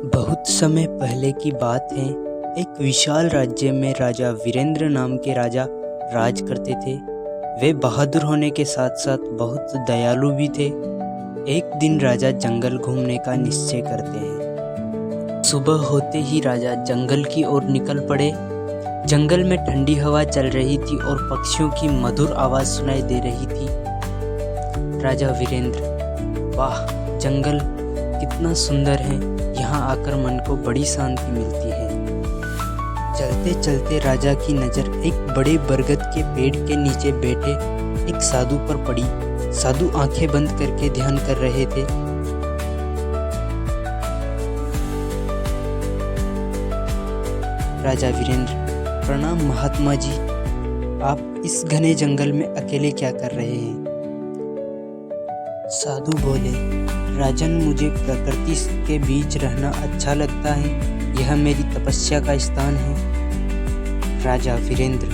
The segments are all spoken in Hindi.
बहुत समय पहले की बात है। एक विशाल राज्य में राजा वीरेंद्र नाम के राजा राज करते थे। वे बहादुर होने के साथ साथ बहुत दयालु भी थे। एक दिन राजा जंगल घूमने का निश्चय करते हैं। सुबह होते ही राजा जंगल की ओर निकल पड़े। जंगल में ठंडी हवा चल रही थी और पक्षियों की मधुर आवाज़ सुनाई दे रही थी। राजा वीरेंद्र, वाह, जंगल कितना सुंदर है। यहाँ आकर मन को बड़ी शांति मिलती है। चलते चलते राजा की नज़र एक बड़े बरगद के पेड़ के नीचे बैठे एक साधु पर पड़ी। साधु आंखें बंद करके ध्यान कर रहे थे। राजा वीरेंद्र, प्रणाम महात्मा जी। आप इस घने जंगल में अकेले क्या कर रहे हैं? साधु बोले, राजन, मुझे प्रकृति के बीच रहना अच्छा लगता है। यह मेरी तपस्या का स्थान है। राजा वीरेंद्र,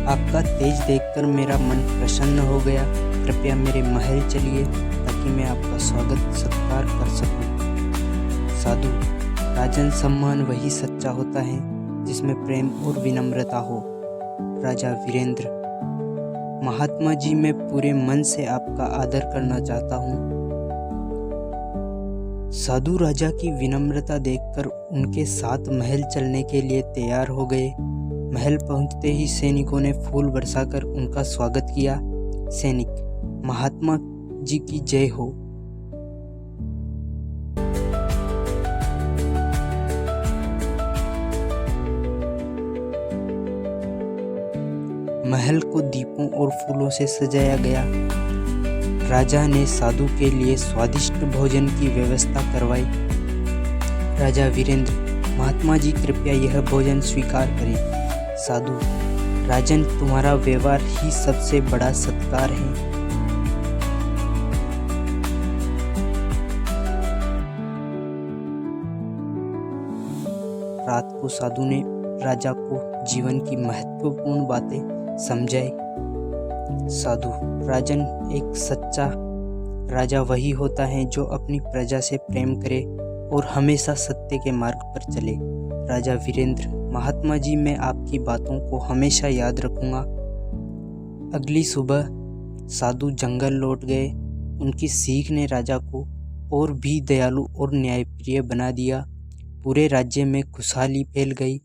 आपका तेज देखकर मेरा मन प्रसन्न हो गया। कृपया मेरे महल चलिए ताकि मैं आपका स्वागत सत्कार कर सकूं। साधु, राजन, सम्मान वही सच्चा होता है जिसमें प्रेम और विनम्रता हो। राजा वीरेंद्र, महात्मा जी, मैं पूरे मन से आपका आदर करना चाहता हूँ। साधु राजा की विनम्रता देखकर उनके साथ महल चलने के लिए तैयार हो गए। महल पहुंचते ही सैनिकों ने फूल बरसाकर उनका स्वागत किया। सैनिक, महात्मा जी की जय हो। महल को दीपों और फूलों से सजाया गया। राजा ने साधु के लिए स्वादिष्ट भोजन की व्यवस्था करवाई। राजा वीरेंद्र, महात्मा जी, कृपया यह भोजन स्वीकार करें। साधु, राजन, तुम्हारा व्यवहार ही सबसे बड़ा सत्कार है। रात को साधु ने राजा को जीवन की महत्वपूर्ण बातें समझाई। साधु, राजन, एक सच्चा राजा वही होता है जो अपनी प्रजा से प्रेम करे और हमेशा सत्य के मार्ग पर चले। राजा वीरेंद्र, महात्मा जी, मैं आपकी बातों को हमेशा याद रखूंगा। अगली सुबह साधु जंगल लौट गए। उनकी सीख ने राजा को और भी दयालु और न्यायप्रिय बना दिया। पूरे राज्य में खुशहाली फैल गई।